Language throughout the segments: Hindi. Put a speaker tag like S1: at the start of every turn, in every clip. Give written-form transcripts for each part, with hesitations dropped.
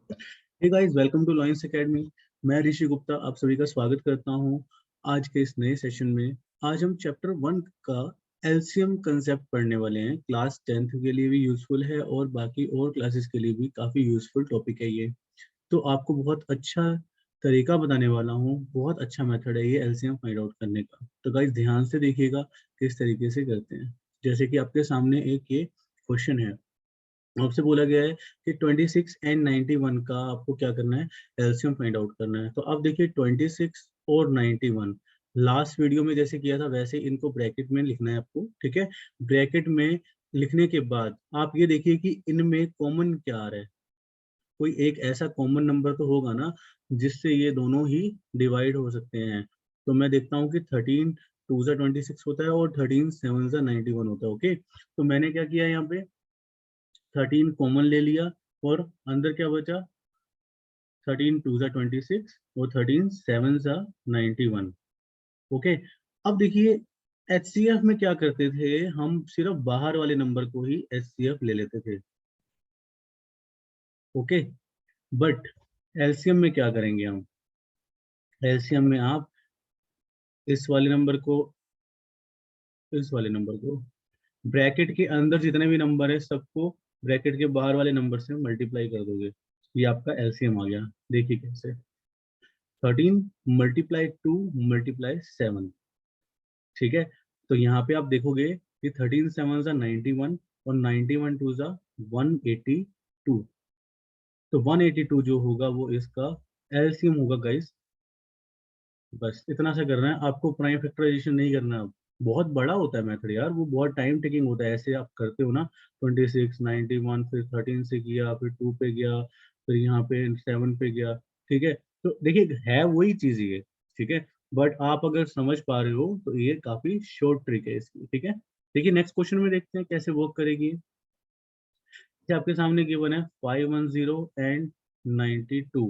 S1: Hey guys, welcome to Lions academy. मैं ऋषि गुप्ता आप सभी का स्वागत करता हूं आज के इस नए सेशन में। आज हम चैप्टर 1 का एलसीएम कंसेप्ट पढ़ने वाले हैं। क्लास 10th के लिए भी यूजफुल है और बाकी और क्लासेस के लिए भी काफ़ी यूजफुल टॉपिक है ये। तो आपको बहुत अच्छा तरीका बताने वाला हूँ, बहुत अच्छा मेथड है ये एलसीएम फाइंड आउट करने का। तो गाइस ध्यान से देखिएगा किस तरीके से करते हैं। जैसे कि आपके सामने एक ये क्वेश्चन है, आपसे बोला गया है कि 26 एंड 91 का आपको क्या करना है, एलसीएम फाइंड आउट करना है। तो अब देखिए 26 और 91 लास्ट वीडियो में जैसे किया था वैसे इनको ब्रैकेट में लिखना है आपको, ठीक है। ब्रैकेट में लिखने के बाद आप ये देखिए कि इनमें कॉमन क्या आ रहा है। कोई एक ऐसा कॉमन नंबर तो होगा ना जिससे ये दोनों ही डिवाइड हो सकते हैं। तो मैं देखता हूँ कि 13 2 26 होता है और 13 7 91 होता है। ओके, तो मैंने क्या किया यहाँ पे, 13 कॉमन ले लिया और अंदर क्या बचा, 13 2 26 और 13 7 91। ओके, अब देखिए एचसीएफ में क्या करते थे, हम सिर्फ बाहर वाले नंबर को ही एचसीएफ ले लेते थे। ओके, बट एलसीएम में क्या करेंगे हम, एलसीएम में आप इस वाले नंबर को, इस वाले नंबर को ब्रैकेट के अंदर जितने भी नंबर है सबको ब्रैकेट के बाहर वाले नंबर से मल्टीप्लाई कर दोगे। ये आपका एलसीएम आ गया। देखिए कैसे, 13 मल्टीप्लाई 2 मल्टीप्लाई 7, ठीक है। तो यहाँ पे आप देखोगे कि 13 7 91 और 91 2 182। तो 182 जो होगा वो इसका एलसीएम होगा गाइस। बस इतना सा करना है आपको, प्राइम फैक्टराइजेशन नहीं करना। बहुत बड़ा होता है मेथड यार, वो बहुत टाइम टेकिंग होता है। ऐसे आप करते हो ना, 26 91 फिर 13 से किया, फिर 2 पे गया, फिर यहाँ पे 7 पे गया, ठीक है। तो देखिए है वही चीज ये, ठीक है। बट आप अगर समझ पा रहे हो तो ये काफी शॉर्ट ट्रिक है इसकी, ठीक है। देखिए नेक्स्ट क्वेश्चन में देखते हैं कैसे वर्क करेगी। आपके सामने गिवन है 510 एंड 92,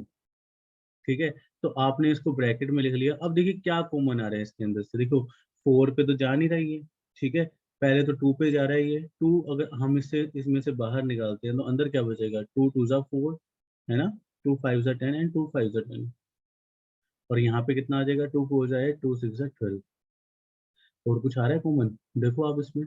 S1: ठीक है। तो आपने इसको ब्रैकेट में लिख लिया। अब देखिए क्या कॉमन आ रहा है इसके अंदर से, देखो 4 पे तो जा नहीं रही है, ठीक है। पहले तो 2 पे जा रहा है ये 2, अगर हम इससे इसमें से बाहर निकालते हैं तो अंदर क्या बचेगा, 2 2 4 है ना, 2 5 10 एंड 2 5 10। और यहाँ पे कितना आ जाएगा, 2 को हो जाए 2 6 12। और कुछ आ रहा है कॉमन, देखो आप इसमें,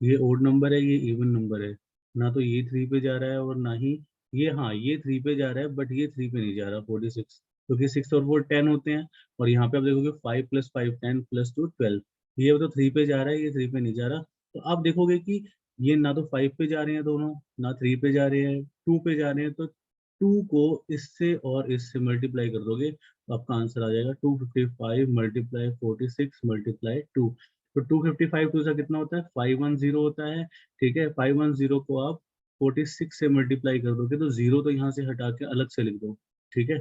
S1: ये ओड नंबर है ये इवन नंबर है। ना तो ये 3 पे जा रहा है और ना ही ये, हाँ ये 3 पे जा रहा है बट ये 3 पे नहीं जा रहा, 46, क्योंकि 6 और 4 10 होते हैं। और यहाँ पे आप देखोगे 5 + 5 10 + 2 12। ये तो 3 पे जा रहा है, ये 3 पे नहीं जा रहा। तो आप देखोगे कि ये ना तो 5 पे जा रहे हैं दोनों, ना 3 पे जा रहे हैं, 2 पे जा रहे हैं। तो 2 को इससे और इससे मल्टीप्लाई कर दोगे तो आपका आंसर आ जाएगा 255 मल्टीप्लाई 46 मल्टीप्लाई 2। तो 255 2 सा कितना होता है, 510 होता है, ठीक है। 510 को आप 46 से मल्टीप्लाई कर दोगे तो जीरो तो यहाँ से हटा के अलग से लिख दो, ठीक है।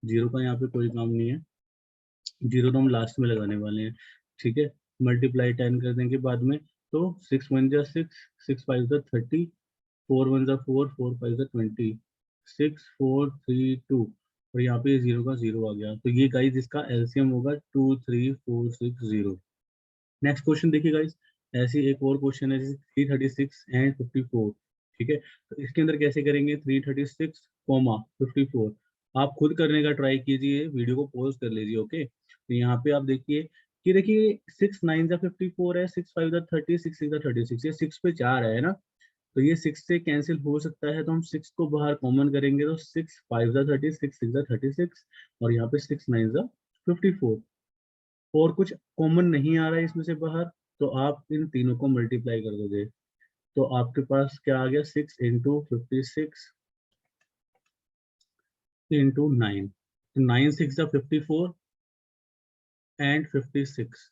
S1: जीरो का यहाँ पे कोई काम नहीं है, जीरो तो हम लास्ट में लगाने वाले हैं, ठीक है। मल्टीप्लाई 10 कर देंगे बाद में, तो 6 1 जा 6, 6 5 जा 30, 4 1 जा 4, 4 5 जा 20, 6 4 3 2। और यहाँ पे जीरो का जीरो आ गया। तो ये गाइस इसका एलसीएम होगा 2 3 4 6 0। नेक्स्ट क्वेश्चन देखिए गाइस, ऐसी एक और क्वेश्चन है जैसे 336 एंड 54, ठीक है। तो इसके अंदर कैसे करेंगे, 336 कॉमा 54। आप खुद करने का ट्राई कीजिए, वीडियो को पॉज कर लीजिए, ओके। तो यहाँ पे आप देखिए कि देखिए 6 9 जा 54 है, 6 5 जा 30, 6 6 जा 36, ये 6 पे 4 है ना। तो ये 6 से कैंसिल हो सकता है, तो हम 6 को बाहर कॉमन करेंगे तो 6 5 जा 30, 6 6 जा 36 और यहाँ पे 6 9 जा 54। और कुछ कॉमन नहीं आ रहा है इसमें से बाहर, तो आप इन तीनों को मल्टीप्लाई कर दोगे तो आपके पास क्या आ गया, 6 इंटू 56 इंटू 9। 9 6 जा 54 एंड 56,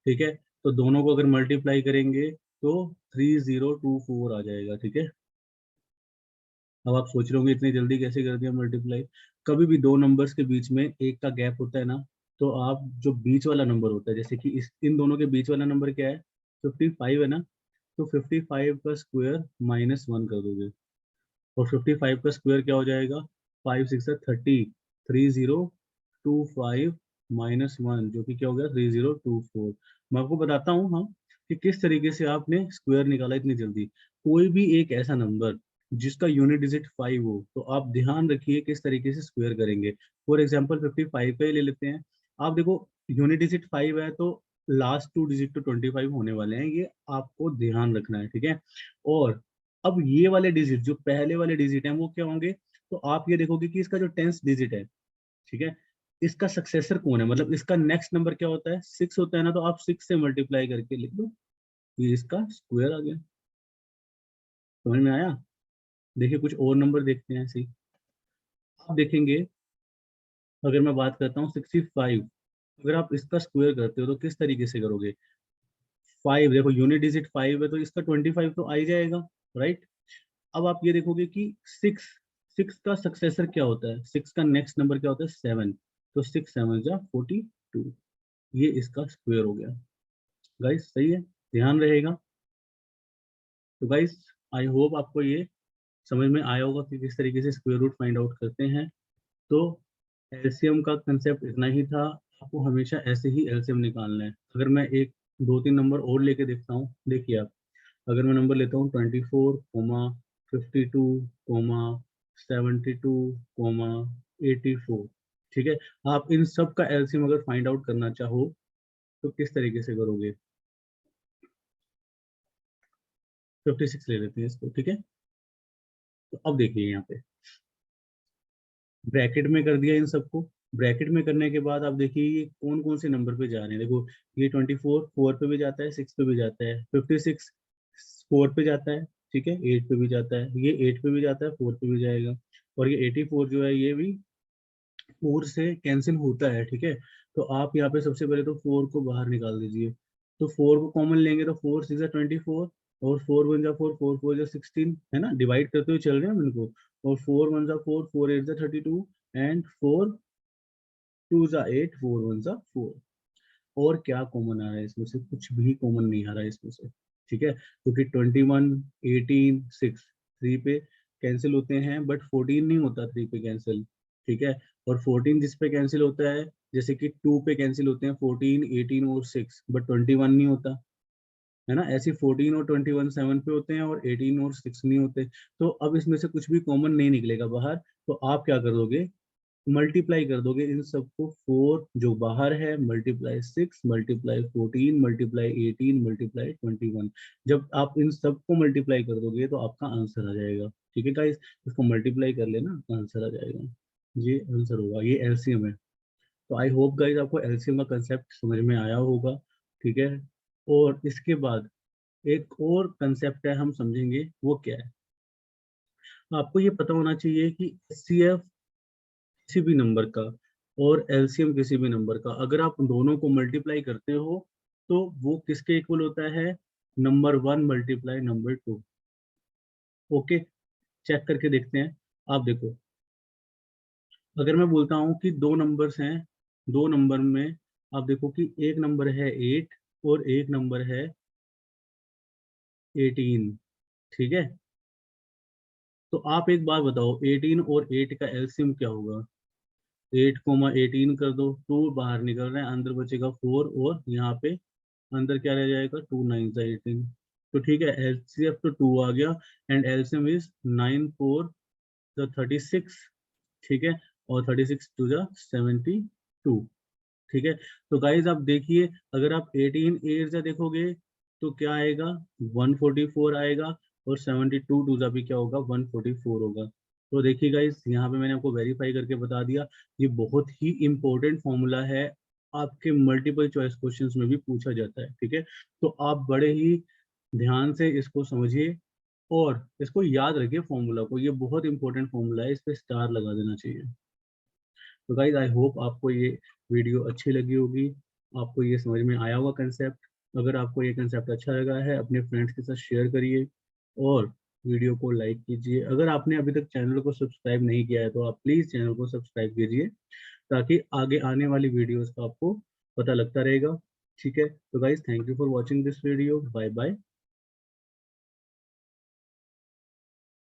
S1: ठीक है। तो दोनों को अगर मल्टीप्लाई करेंगे तो 3024 आ जाएगा, ठीक है। अब आप सोच रहे होंगे इतनी जल्दी कैसे कर दिया मल्टीप्लाई। कभी भी दो नंबर्स के बीच में एक का गैप होता है ना, तो आप जो बीच वाला नंबर होता है, जैसे कि इन दोनों के बीच वाला नंबर क्या है, 55 है ना, तो 55 का स्क्वायर -1 कर दोगे। और 55 का स्क्वायर क्या हो जाएगा, 5 6 30, 3025 -1 जो कि क्या हो गया 3024। मैं आपको बताता हूँ हाँ कि किस तरीके से आपने स्क्वायर निकाला इतनी जल्दी। कोई भी एक ऐसा नंबर जिसका यूनिट डिजिट 5 हो, तो आप ध्यान रखिए किस तरीके से स्क्वायर करेंगे। फॉर एग्जांपल 55 का ही ले लेते हैं। आप देखो यूनिट डिजिट 5 है तो लास्ट 2 डिजिट तो 25 होने वाले हैं, ये आपको ध्यान रखना है, ठीक है। और अब ये वाले डिजिट जो पहले वाले डिजिट हैं वो क्या होंगे, तो आप ये देखोगे कि इसका जो 10th डिजिट है, ठीक है, इसका सक्सेसर कौन है, मतलब इसका नेक्स्ट नंबर क्या होता है, 6 होता है ना, तो आप 6 से मल्टीप्लाई करके लिख दो, ये इसका स्क्वायर आ गया। समझ में आया। देखिए कुछ और नंबर देखते हैं ऐसे ही। आप देखेंगे अगर मैं बात करता हूँ 65, अगर आप इसका स्क्वायर करते हो तो किस तरीके से करोगे। 5 देखो यूनिट डिजिट 5 है तो इसका 25 तो आ ही जाएगा, राइट। अब आप ये देखोगे कि 6 6 का सक्सेसर क्या होता है, 6 का नेक्स्ट नंबर क्या होता है 7, तो 6 7 जा 42, ये इसका स्क्वायर हो गया। गाइस सही है, ध्यान रहेगा। तो गाइस आई होप आपको ये समझ में आया होगा कि किस तरीके से स्क्वायर रूट फाइंड आउट करते हैं। तो एलसीएम का कंसेप्ट इतना ही था, आपको हमेशा ऐसे ही एलसीएम निकालना है। अगर मैं एक 2-3 नंबर और लेके देखता हूँ, देखिए आप, अगर मैं नंबर लेता हूँ 24, 52, 72, 84, ठीक है। आप इन सब का एलसीएम अगर फाइंड आउट करना चाहो तो किस तरीके से करोगे। 56 ले लेते हैं इसको, ठीक है। तो अब देखिए यहाँ पे ब्रैकेट में कर दिया इन सबको। ब्रैकेट में करने के बाद आप देखिए ये कौन कौन से नंबर पे जा रहे हैं। देखो ये 24 4 पे भी जाता है, 6 पे भी जाता है, 56 4 पे जाता है, ठीक है, 8 पे भी जाता है, ये 8 पे भी जाता है, 4 पे भी जाएगा, और ये 84 जो है ये भी 4 से कैंसिल होता है, ठीक है। तो आप यहाँ पे सबसे पहले तो 4 को बाहर निकाल दीजिए। तो 4 को कॉमन लेंगे तो 4 6 24, और 4 1 जा 4, 4 4 जा 16, है ना, डिवाइड करते हुए चल रहे हैं हम इनको। और 4 1 जा 4, 4 8 जा 32, एंड 4 2 जा 8, 4 1 जा 4। और क्या कॉमन आ रहा है इसमें से, कुछ भी कॉमन नहीं आ रहा है इसमें से, ठीक है, क्योंकि 21 18 6 3 पे कैंसिल होते हैं, बट 14 नहीं होता 3 पे कैंसिल, ठीक है। और 14 जिस पे कैंसिल होता है, जैसे कि 2 पे कैंसिल होते हैं 14 18 और 6, बट 21 नहीं होता, है ना। ऐसे 14 और 21 7 पे होते हैं, और 18 और 6 नहीं होते। तो अब इसमें से कुछ भी कॉमन नहीं निकलेगा बाहर, तो आप क्या कर दोगे, मल्टीप्लाई कर दोगे इन सबको। 4 जो बाहर है मल्टीप्लाई 6 मल्टीप्लाई 14 मल्टीप्लाई 18 मल्टीप्लाई 21। जब आप इन सबको मल्टीप्लाई कर दोगे तो आपका आंसर आ जाएगा, ठीक है गाइस। इसको मल्टीप्लाई कर लेना, आंसर आ जाएगा, ये आंसर होगा, ये एलसीएम है। तो आई होप गाइस आपको एलसीएम का कंसेप्ट समझ में आया होगा, ठीक है। और इसके बाद एक और कंसेप्ट है हम समझेंगे, वो क्या है। आपको ये पता होना चाहिए कि एचसीएफ किसी भी नंबर का और एलसीएम किसी भी नंबर का अगर आप दोनों को मल्टीप्लाई करते हो तो वो किसके इक्वल होता है, number 1 multiply number 2। Okay, check करके देखते हैं। आप देखो अगर मैं बोलता हूँ कि दो नंबर्स हैं, दो नंबर में आप देखो कि एक नंबर है 8 और एक नंबर है 18, ठीक है। तो आप एक बात बताओ 18 और 8 का एलसीएम क्या होगा। 8 18 कर दो, 2 बाहर निकल रहा है, अंदर बचेगा 4, और यहाँ पे अंदर क्या रह जाएगा, 2 9 18। तो ठीक है, एलसीएफ तो 2 आ गया, एंड एलसीएम इज 9 4 36, ठीक है, और 36 2 72, ठीक है। तो गाइज आप देखिए अगर आप 18 8 जा देखोगे तो क्या आएगा, 144 आएगा, और 72 टू जा भी क्या होगा, 144 होगा। तो देखिए गाइज यहाँ पे मैंने आपको वेरीफाई करके बता दिया, ये बहुत ही इंपॉर्टेंट फॉर्मूला है, आपके मल्टीपल चॉइस क्वेश्चंस में भी पूछा जाता है, ठीक है। तो आप बड़े ही ध्यान से इसको समझिए और इसको याद रखिए फॉर्मूला को, ये बहुत इंपॉर्टेंट फॉर्मूला है, इस पे स्टार लगा देना चाहिए। तो गाइज आई होप आपको ये वीडियो अच्छी लगी होगी, आपको ये समझ में आया होगा कंसेप्ट। अगर आपको ये कंसेप्ट अच्छा लगा है अपने फ्रेंड्स के साथ शेयर करिए, और वीडियो को लाइक कीजिए। अगर आपने अभी तक चैनल को सब्सक्राइब नहीं किया है तो आप प्लीज़ चैनल को सब्सक्राइब कीजिए, ताकि आगे आने वाली वीडियोस का आपको पता लगता रहेगा, ठीक है। तो guys thank you for watching this video, bye bye.